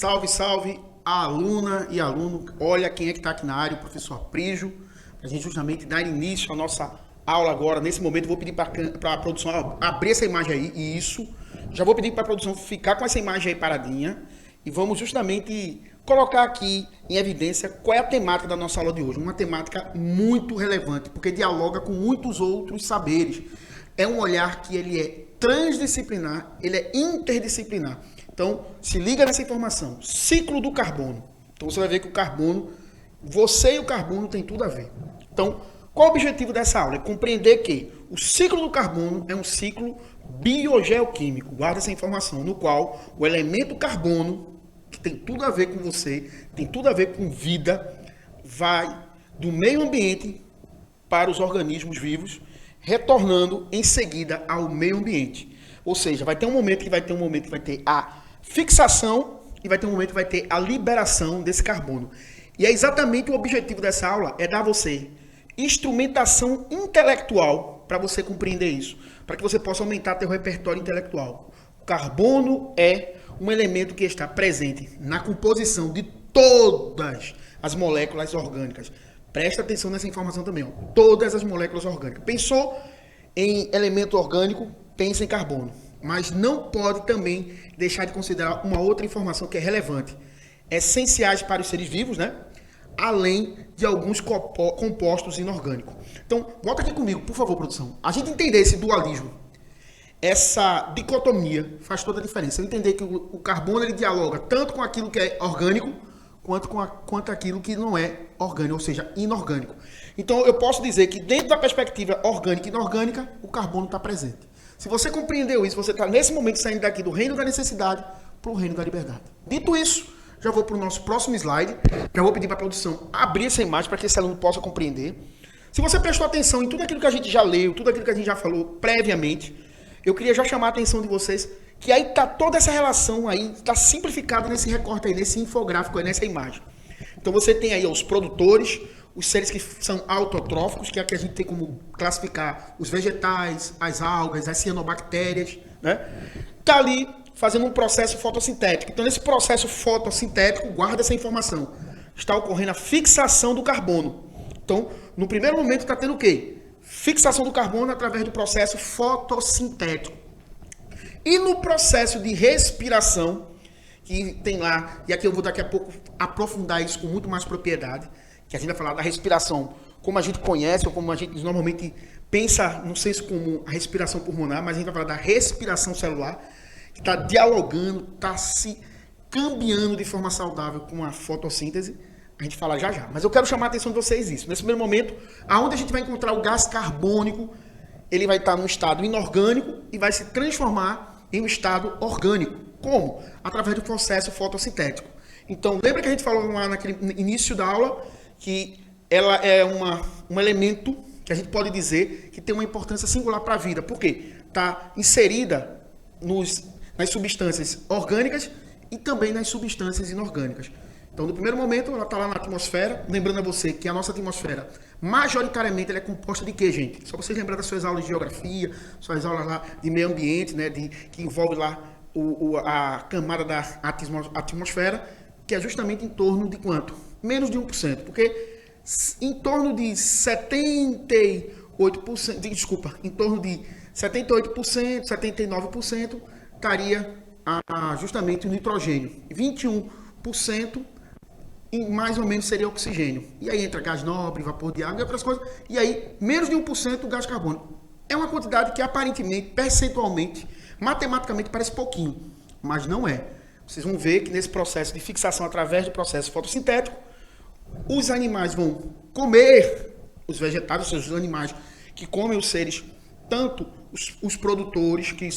Salve, salve, aluna e aluno. Olha quem é que está aqui na área, o professor Aprígio, para a gente justamente dar início à nossa aula agora. Nesse momento, vou pedir para a produção abrir essa imagem aí, isso. Já vou pedir para a produção ficar com essa imagem aí paradinha e vamos justamente colocar aqui em evidência qual é a temática da nossa aula de hoje. Uma temática muito relevante, porque dialoga com muitos outros saberes. É um olhar que ele é transdisciplinar, ele é interdisciplinar. Então, se liga nessa informação. Ciclo do carbono. Então, você vai ver que o carbono, você e o carbono tem tudo a ver. Então, qual o objetivo dessa aula? É compreender que o ciclo do carbono é um ciclo biogeoquímico. Guarda essa informação, no qual o elemento carbono, que tem tudo a ver com você, tem tudo a ver com vida, vai do meio ambiente para os organismos vivos, retornando em seguida ao meio ambiente. Ou seja, vai ter um momento que vai ter a fixação e vai ter um momento que vai ter a liberação desse carbono. E é exatamente o objetivo dessa aula, é dar a você instrumentação intelectual para você compreender isso, para que você possa aumentar seu repertório intelectual. O carbono é um elemento que está presente na composição de todas as moléculas orgânicas. Presta atenção nessa informação também, ó. Todas as moléculas orgânicas. Pensou em elemento orgânico, pensa em carbono. Mas não pode também deixar de considerar uma outra informação que é relevante. Essenciais para os seres vivos, né? Além de alguns compostos inorgânicos. Então, volta aqui comigo, por favor, produção. A gente entender esse dualismo, essa dicotomia faz toda a diferença. Entender que o carbono ele dialoga tanto com aquilo que é orgânico, quanto aquilo que não é orgânico, ou seja, inorgânico. Então, eu posso dizer que dentro da perspectiva orgânica e inorgânica, o carbono está presente. Se você compreendeu isso, você está nesse momento saindo daqui do reino da necessidade para o reino da liberdade. Dito isso, já vou para o nosso próximo slide. Já vou pedir para a produção abrir essa imagem para que esse aluno possa compreender. Se você prestou atenção em tudo aquilo que a gente já leu, tudo aquilo que a gente já falou previamente, eu queria já chamar a atenção de vocês que aí está toda essa relação aí, está simplificada nesse recorte aí, nesse infográfico aí, nessa imagem. Então você tem aí os produtores, os seres que são autotróficos, que é que a gente tem como classificar os vegetais, as algas, as cianobactérias, né? Tá ali fazendo um processo fotossintético. Então nesse processo fotossintético, guarda essa informação, está ocorrendo a fixação do carbono. Então, no primeiro momento está tendo o quê? Fixação do carbono através do processo fotossintético. E no processo de respiração, que tem lá, e aqui eu vou daqui a pouco aprofundar isso com muito mais propriedade, que a gente vai falar da respiração como a gente conhece, ou como a gente normalmente pensa no senso comum, a respiração pulmonar, mas a gente vai falar da respiração celular, que está dialogando, está se cambiando de forma saudável com a fotossíntese. A gente fala já já. Mas eu quero chamar a atenção de vocês isso. Nesse primeiro momento, aonde a gente vai encontrar o gás carbônico, ele vai estar num estado inorgânico e vai se transformar em um estado orgânico. Como? Através do processo fotossintético. Então, lembra que a gente falou lá naquele início da aula que ela é um elemento que a gente pode dizer que tem uma importância singular para a vida. Por quê? Está inserida nas substâncias orgânicas e também nas substâncias inorgânicas. Então, no primeiro momento, ela está lá na atmosfera. Lembrando a você que a nossa atmosfera, majoritariamente, ela é composta de quê, gente? Só vocês lembrarem das suas aulas de geografia, suas aulas lá de meio ambiente, né, que envolve lá a camada da atmosfera, que é justamente em torno de quanto? Menos de 1%. Porque em torno de 78%, em torno de 78%, 79% estaria justamente o nitrogênio. 21% mais ou menos seria oxigênio. E aí entra gás nobre, vapor de água e outras coisas. E aí, menos de 1% o gás carbônico. É uma quantidade que aparentemente, percentualmente, matematicamente parece pouquinho. Mas não é. Vocês vão ver que nesse processo de fixação através do processo fotossintético, os animais vão comer os vegetais, ou seja, os animais que comem os seres, tanto os produtque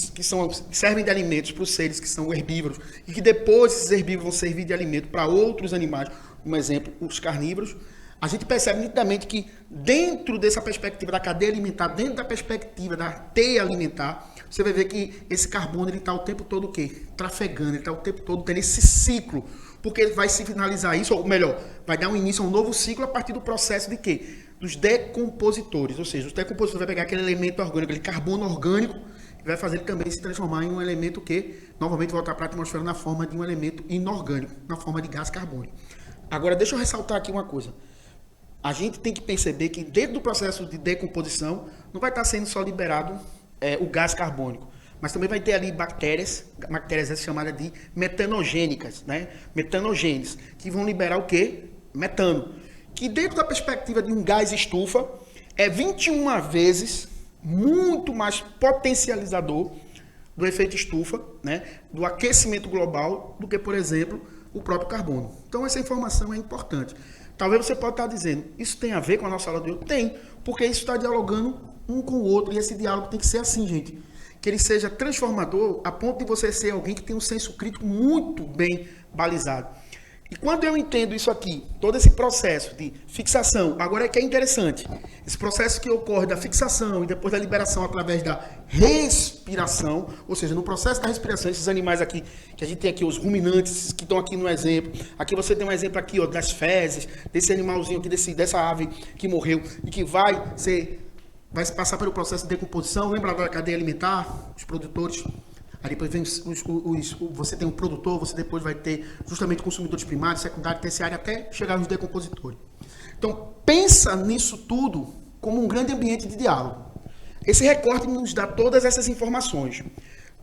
servem de alimentos para os seres que são herbívoros e que depois esses herbívoros vão servir de alimento para outros animais, um exemplo, os carnívoros. A gente percebe nitidamente que dentro dessa perspectiva da cadeia alimentar, dentro da perspectiva da teia alimentar, você vai ver que esse carbono está o tempo todo o quê? Trafegando, ele está o tempo todo tendo esse ciclo, porque ele vai se finalizar isso, ou melhor, vai dar um início a um novo ciclo a partir do processo de quê? Dos decompositores, ou seja, os decompositores vai pegar aquele elemento orgânico, aquele carbono orgânico e vai fazer ele também se transformar em um elemento que, novamente, voltar para a atmosfera na forma de um elemento inorgânico, na forma de gás carbônico. Agora, deixa eu ressaltar aqui uma coisa. A gente tem que perceber que dentro do processo de decomposição não vai estar sendo só liberado o gás carbônico, mas também vai ter ali bactérias essas chamadas de metanogênicas, né? Metanogênios, que vão liberar o quê? Metano. Que dentro da perspectiva de um gás estufa, é 21 vezes muito mais potencializador do efeito estufa, né? Do aquecimento global, do que, por exemplo, o próprio carbono. Então, essa informação é importante. Talvez você possa estar dizendo, isso tem a ver com a nossa aula de hoje? Tem, porque isso está dialogando um com o outro, e esse diálogo tem que ser assim, gente. Que ele seja transformador a ponto de você ser alguém que tem um senso crítico muito bem balizado. E quando eu entendo isso aqui, todo esse processo de fixação, agora é que é interessante, esse processo que ocorre da fixação e depois da liberação através da respiração, ou seja, no processo da respiração, esses animais aqui, que a gente tem aqui, os ruminantes, que estão aqui no exemplo, aqui você tem um exemplo aqui, ó, das fezes, desse animalzinho aqui, dessa ave que morreu e que vai passar pelo processo de decomposição, lembra da cadeia alimentar, os produtores. Aí depois vem você tem um produtor, você depois vai ter justamente consumidores primários, secundários, terciários, até chegar nos decompositores. Então, pensa nisso tudo como um grande ambiente de diálogo. Esse recorte nos dá todas essas informações.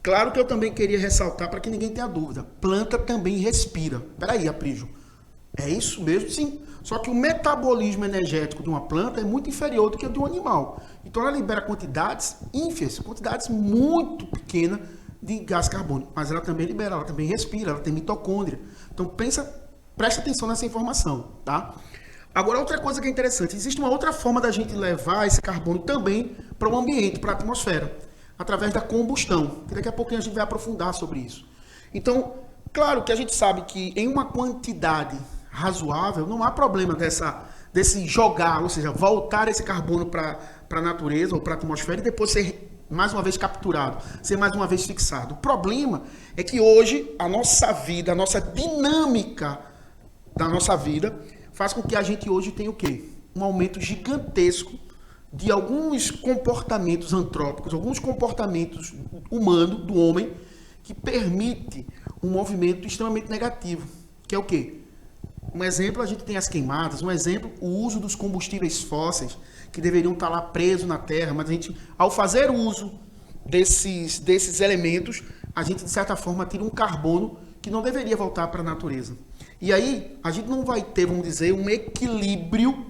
Claro que eu também queria ressaltar, para que ninguém tenha dúvida, planta também respira. Peraí, Aprígio, é isso mesmo? Sim. Só que o metabolismo energético de uma planta é muito inferior do que o de um animal. Então, ela libera quantidades ínfimas, quantidades muito pequenas, de gás carbônico, mas ela também libera, ela também respira, ela tem mitocôndria. Então presta atenção nessa informação, tá? Agora, outra coisa que é interessante, existe uma outra forma da gente levar esse carbono também para o ambiente, para a atmosfera, através da combustão, que daqui a pouquinho a gente vai aprofundar sobre isso. Então, claro que a gente sabe que em uma quantidade razoável, não há problema desse jogar, ou seja, voltar esse carbono para a natureza ou para a atmosfera e depois ser mais uma vez capturado, ser mais uma vez fixado. O problema é que hoje a nossa vida, a nossa dinâmica da nossa vida faz com que a gente hoje tenha o quê? Um aumento gigantesco de alguns comportamentos antrópicos, alguns comportamentos humanos, do homem, que permite um movimento extremamente negativo, que é o quê? Um exemplo, a gente tem as queimadas, um exemplo, o uso dos combustíveis fósseis, que deveriam estar lá presos na terra, mas a gente, ao fazer uso desses elementos, a gente, de certa forma, tira um carbono que não deveria voltar para a natureza. E aí, a gente não vai ter, vamos dizer, um equilíbrio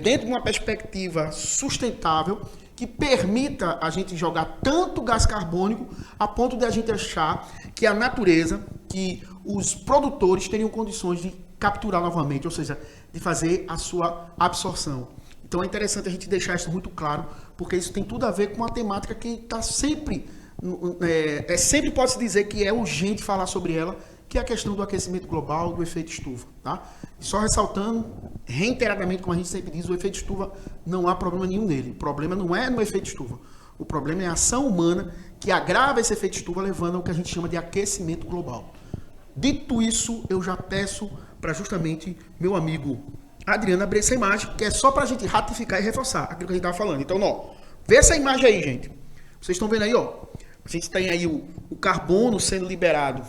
dentro de uma perspectiva sustentável que permita a gente jogar tanto gás carbônico a ponto de a gente achar que a natureza, que os produtores teriam condições de capturar novamente, ou seja, de fazer a sua absorção. Então é interessante a gente deixar isso muito claro, porque isso tem tudo a ver com uma temática que está sempre, sempre pode-se dizer que é urgente falar sobre ela, que é a questão do aquecimento global, do efeito estufa. Tá? E só ressaltando, reiteradamente, como a gente sempre diz, o efeito estufa não há problema nenhum nele. O problema não é no efeito estufa. O problema é a ação humana que agrava esse efeito estufa, levando ao que a gente chama de aquecimento global. Dito isso, eu já peço para justamente meu amigo Adriano abrir essa imagem, que é só para a gente ratificar e reforçar aquilo que a gente estava falando. Então, ó, vê essa imagem aí, gente. Vocês estão vendo aí, ó. A gente tem aí o carbono sendo liberado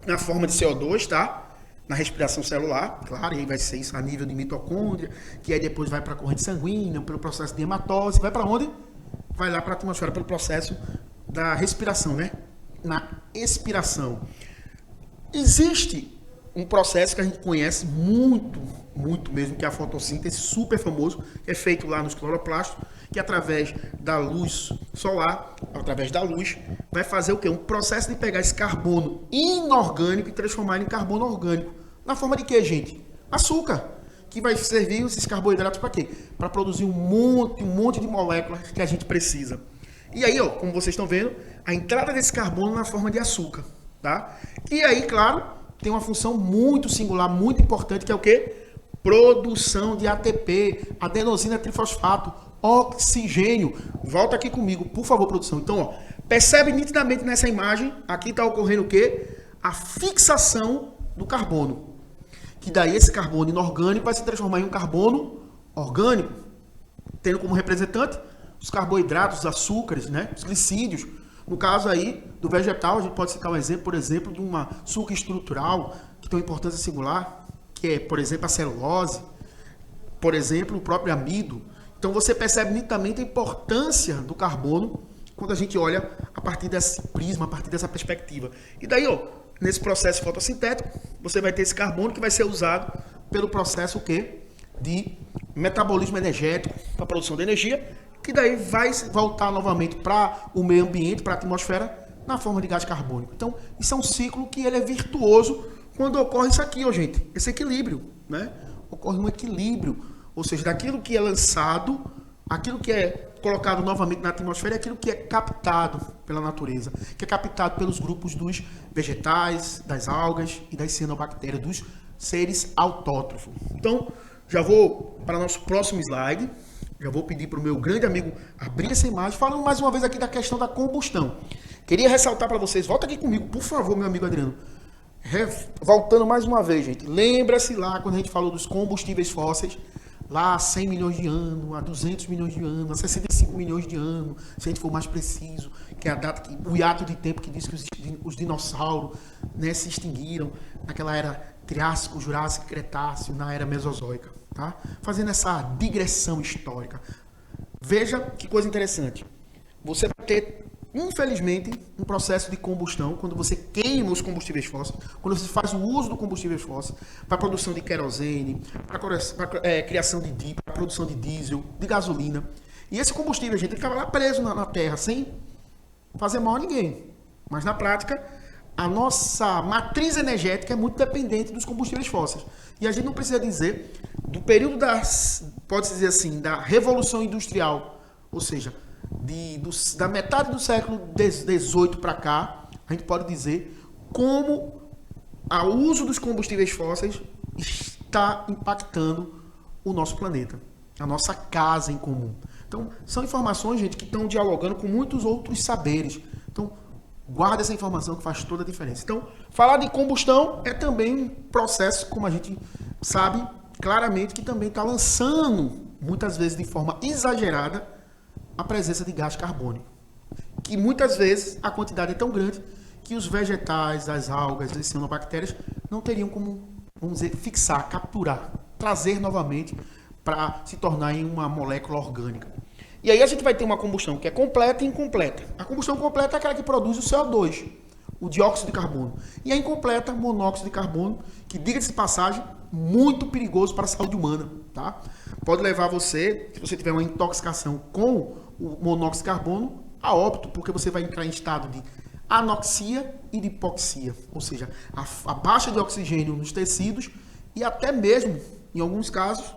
na forma de CO2, tá? Na respiração celular, claro, e aí vai ser isso a nível de mitocôndria, que aí depois vai para a corrente sanguínea, pelo processo de hematose, vai para onde? Vai lá para a atmosfera pelo processo da respiração, né? Na expiração. Existe um processo que a gente conhece muito mesmo, que é a fotossíntese, super famoso, que é feito lá nos cloroplastos, que através da luz solar, através da luz, vai fazer o quê? Um processo de pegar esse carbono inorgânico e transformar ele em carbono orgânico. Na forma de quê, gente? Açúcar, que vai servir esses carboidratos para quê? Para produzir um monte de moléculas que a gente precisa. E aí, ó, como vocês estão vendo, a entrada desse carbono na forma de açúcar, tá? E aí, claro, tem uma função muito singular, muito importante, que é o quê? Produção de ATP, adenosina trifosfato, oxigênio. Volta aqui comigo, por favor, produção. Então, ó, percebe nitidamente nessa imagem, aqui está ocorrendo o quê? A fixação do carbono. Que daí esse carbono inorgânico vai se transformar em um carbono orgânico, tendo como representante os carboidratos, os açúcares, né? Os glicídios. No caso aí do vegetal, a gente pode citar um exemplo, por exemplo, de uma açúcar estrutural que tem uma importância singular, que é, por exemplo, a celulose, por exemplo, o próprio amido. Então você percebe nitidamente a importância do carbono quando a gente olha a partir desse prisma, a partir dessa perspectiva. E daí, ó, nesse processo fotossintético, você vai ter esse carbono que vai ser usado pelo processo o quê? De metabolismo energético para a produção de energia, que daí vai voltar novamente para o meio ambiente, para a atmosfera, na forma de gás carbônico. Então, isso é um ciclo que ele é virtuoso quando ocorre isso aqui, ó, gente, esse equilíbrio, né? Ocorre um equilíbrio, ou seja, daquilo que é lançado, aquilo que é colocado novamente na atmosfera é aquilo que é captado pela natureza, que é captado pelos grupos dos vegetais, das algas e das cianobactérias, dos seres autótrofos. Então, já vou para o nosso próximo slide, já vou pedir para o meu grande amigo abrir essa imagem, falando mais uma vez aqui da questão da combustão. Queria ressaltar para vocês, volta aqui comigo, por favor, meu amigo Adriano. Voltando mais uma vez, gente, lembra-se lá quando a gente falou dos combustíveis fósseis, lá há 100 milhões de anos, há 200 milhões de anos, há 65 milhões de anos, se a gente for mais preciso, que é a data, o hiato de tempo que diz que os dinossauros, né, se extinguiram naquela era Triássico, Jurássico, Cretáceo, na era Mesozoica, tá? Fazendo essa digressão histórica. Veja que coisa interessante. Você vai ter, infelizmente, um processo de combustão, quando você queima os combustíveis fósseis, quando você faz o uso do combustível fóssil para a produção de querosene, para criação de diesel, para a produção de diesel, de gasolina. E esse combustível, gente, ele ficava lá preso na terra, sem fazer mal a ninguém. Mas, na prática, a nossa matriz energética é muito dependente dos combustíveis fósseis. E a gente não precisa dizer do período pode-se dizer assim, da Revolução Industrial, ou seja, da metade do século XVIII para cá, a gente pode dizer como o uso dos combustíveis fósseis está impactando o nosso planeta, a nossa casa em comum. Então, são informações, gente, que estão dialogando com muitos outros saberes. Então, guarda essa informação que faz toda a diferença. Então, falar de combustão é também um processo, como a gente sabe claramente, que também está lançando, muitas vezes de forma exagerada, a presença de gás carbônico. Que muitas vezes a quantidade é tão grande que os vegetais, as algas, as cianobactérias não teriam como, vamos dizer, fixar, capturar, trazer novamente para se tornar em uma molécula orgânica. E aí a gente vai ter uma combustão que é completa e incompleta. A combustão completa é aquela que produz o CO2, o dióxido de carbono. E a incompleta, monóxido de carbono, que, diga-se de passagem, muito perigoso para a saúde humana, tá? Pode levar você, se você tiver uma intoxicação com o monóxido de carbono, a óbito, porque você vai entrar em estado de anoxia e de hipoxia, ou seja, a baixa de oxigênio nos tecidos e até mesmo, em alguns casos,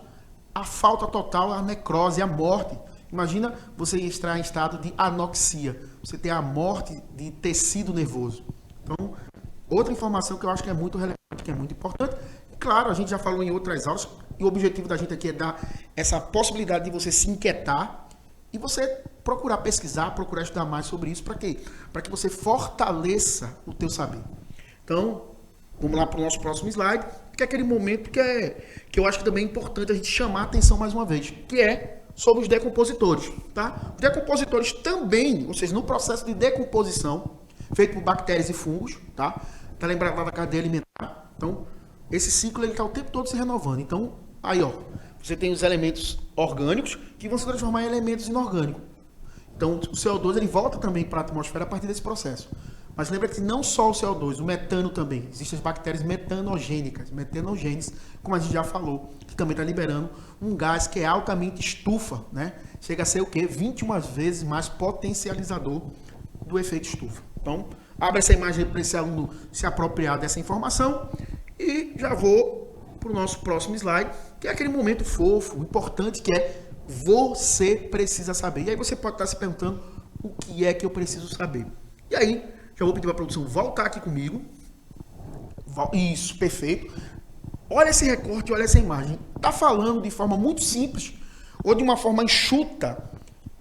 a falta total, a necrose, a morte. Imagina você estar em estado de anoxia, você ter a morte de tecido nervoso. Então, outra informação que eu acho que é muito relevante, que é muito importante. Claro, a gente já falou em outras aulas, e o objetivo da gente aqui é dar essa possibilidade de você se inquietar e você procurar pesquisar, procurar estudar mais sobre isso. Para quê? Para que você fortaleça o teu saber. Então, vamos lá para o nosso próximo slide, que é aquele momento que eu acho que também é importante a gente chamar a atenção mais uma vez, que é sobre os decompositores, tá? Os decompositores também, ou seja, no processo de decomposição, feito por bactérias e fungos, tá? Tá lembrado lá da cadeia alimentar? Então, esse ciclo ele tá o tempo todo se renovando. Então, aí, ó, você tem os elementos orgânicos que vão se transformar em elementos inorgânicos. Então, o CO2 ele volta também para a atmosfera a partir desse processo. Mas lembra que não só o CO2, o metano também. Existem as bactérias metanogênicas, metanogênes, como a gente já falou, que também está liberando um gás que é altamente estufa, né? Chega a ser o quê? 21 vezes mais potencializador do efeito estufa. Então, abre essa imagem para esse aluno se apropriar dessa informação e já vou para o nosso próximo slide, que é aquele momento fofo, importante, que é você precisa saber. E aí você pode estar se perguntando o que é que eu preciso saber. E aí, já vou pedir para a produção voltar aqui comigo. Isso, perfeito. Olha esse recorte, olha essa imagem. Está falando de forma muito simples, ou de uma forma enxuta,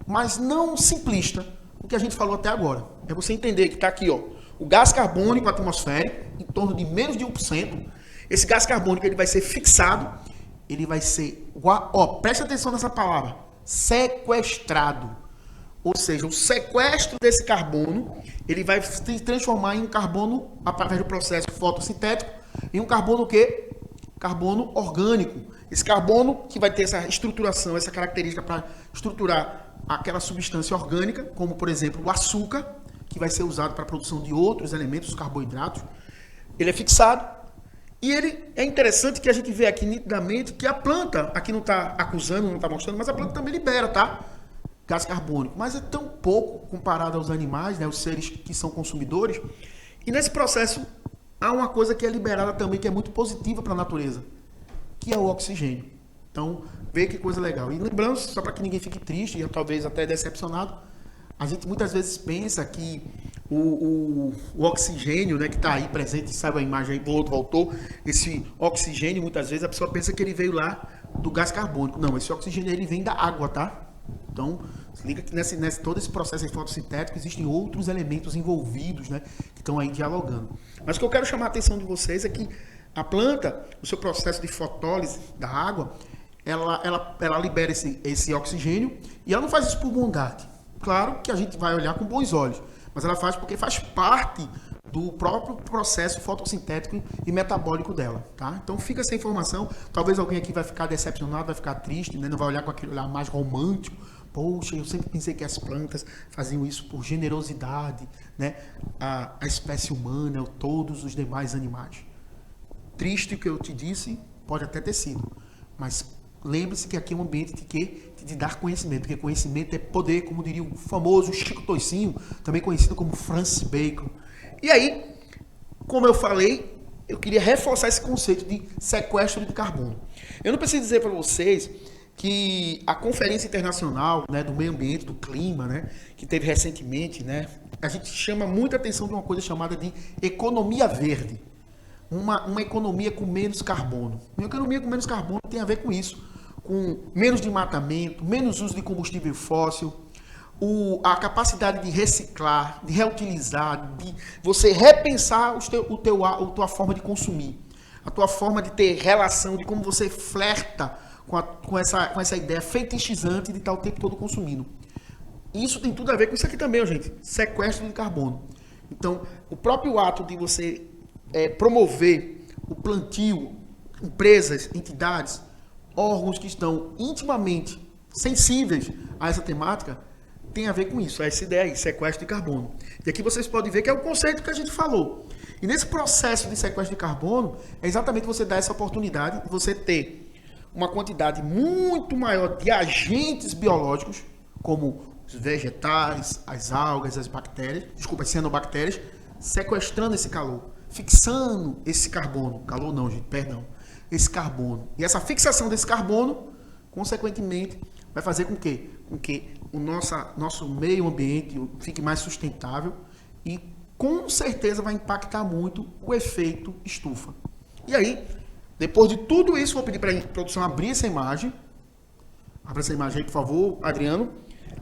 mas não simplista, o que a gente falou até agora. É você entender que está aqui, ó, o gás carbônico atmosférico, em torno de menos de 1%. Esse gás carbônico ele vai ser fixado, ele vai ser, ó, preste atenção nessa palavra, sequestrado. Ou seja, o sequestro desse carbono, ele vai se transformar em um carbono, através do processo fotossintético, em um carbono o quê? Carbono orgânico. Esse carbono que vai ter essa estruturação, essa característica para estruturar aquela substância orgânica, como por exemplo o açúcar, que vai ser usado para a produção de outros elementos, os carboidratos, ele é fixado. E ele é interessante que a gente vê aqui nitidamente que a planta, aqui não está acusando, não está mostrando, mas a planta também libera, tá? Gás carbônico. Mas é tão pouco comparado aos animais, né, os seres que são consumidores. E nesse processo há uma coisa que é liberada também, que é muito positiva para a natureza, que é o oxigênio. Então, vê que coisa legal. E lembrando, só para que ninguém fique triste e talvez até decepcionado, a gente muitas vezes pensa que o oxigênio, né, que está aí presente, sabe a imagem aí, do outro voltou, esse oxigênio, muitas vezes a pessoa pensa que ele veio lá do gás carbônico. Não, esse oxigênio ele vem da água, tá? Então, se liga que nesse todo esse processo fotossintético existem outros elementos envolvidos, né, que estão aí dialogando. Mas o que eu quero chamar a atenção de vocês é que a planta, o seu processo de fotólise da água, ela libera esse oxigênio e ela não faz isso por bondade. Claro que a gente vai olhar com bons olhos, mas ela faz porque faz parte do próprio processo fotossintético e metabólico dela, tá? Então fica essa informação. Talvez alguém aqui vai ficar decepcionado, vai ficar triste, né? Não vai olhar com aquele olhar mais romântico. Poxa, eu sempre pensei que as plantas faziam isso por generosidade, né? A espécie humana, todos os demais animais. Triste o que eu te disse, pode até ter sido, mas lembre-se que aqui é um ambiente de quê? De dar conhecimento, porque conhecimento é poder, como diria o famoso Chico Toicinho, também conhecido como Francis Bacon. E aí, como eu falei, eu queria reforçar esse conceito de sequestro de carbono. Eu não preciso dizer para vocês que a Conferência Internacional, né, do Meio Ambiente, do Clima, né, que teve recentemente, né, a gente chama muita atenção de uma coisa chamada de economia verde. Uma economia com menos carbono. Uma economia com menos carbono tem a ver com isso, com menos desmatamento, menos uso de combustível fóssil, a capacidade de reciclar, de reutilizar, de você repensar a tua forma de consumir, a tua forma de ter relação, de como você flerta com essa ideia fetichizante de estar o tempo todo consumindo. Isso tem tudo a ver com isso aqui também, gente, sequestro de carbono. Então, o próprio ato de você promover o plantio, empresas, entidades, órgãos que estão intimamente sensíveis a essa temática, tem a ver com isso, essa ideia aí, sequestro de carbono. E aqui vocês podem ver que é o conceito que a gente falou. E nesse processo de sequestro de carbono, é exatamente você dar essa oportunidade de você ter uma quantidade muito maior de agentes biológicos, como os vegetais, as algas, as bactérias, as cianobactérias, sequestrando esse calor, fixando esse carbono. Calor não, gente, perdão. Esse carbono. E essa fixação desse carbono, consequentemente, vai fazer com que o nosso meio ambiente fique mais sustentável e, com certeza, vai impactar muito o efeito estufa. E aí, depois de tudo isso, vou pedir para a produção abrir essa imagem. Abra essa imagem aí, por favor, Adriano.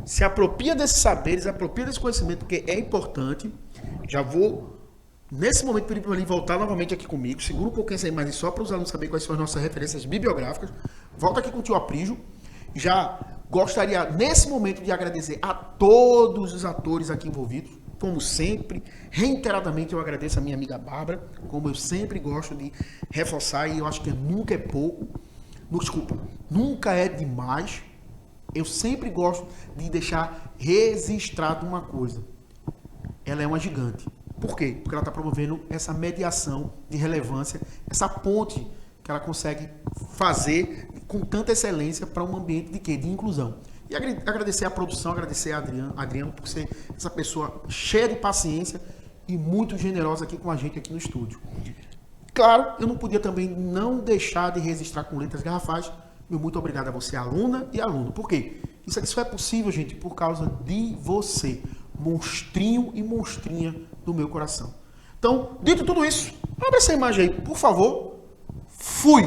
Se apropria desses saberes, apropria desse conhecimento, porque é importante. Já vou, nesse momento, pedir para ele voltar novamente aqui comigo. Segura um pouquinho essa imagem só para os alunos saberem quais são as nossas referências bibliográficas. Volta aqui com o tio Aprígio. Já gostaria, nesse momento, de agradecer a todos os atores aqui envolvidos. Como sempre, reiteradamente eu agradeço a minha amiga Bárbara, como eu sempre gosto de reforçar, e eu acho que nunca é pouco, desculpa, nunca é demais. Eu sempre gosto de deixar registrado uma coisa. Ela é uma gigante. Por quê? Porque ela está promovendo essa mediação de relevância, essa ponte que ela consegue fazer com tanta excelência para um ambiente de quê? De inclusão. E agradecer a produção, agradecer a Adriano por ser essa pessoa cheia de paciência e muito generosa aqui com a gente aqui no estúdio. Claro, eu não podia também não deixar de registrar com letras garrafais meu muito obrigado a você, aluna e aluno. Por quê? Isso aqui só é possível, gente, por causa de você, monstrinho e monstrinha do meu coração. Então, dito tudo isso, abra essa imagem aí, por favor. Fui!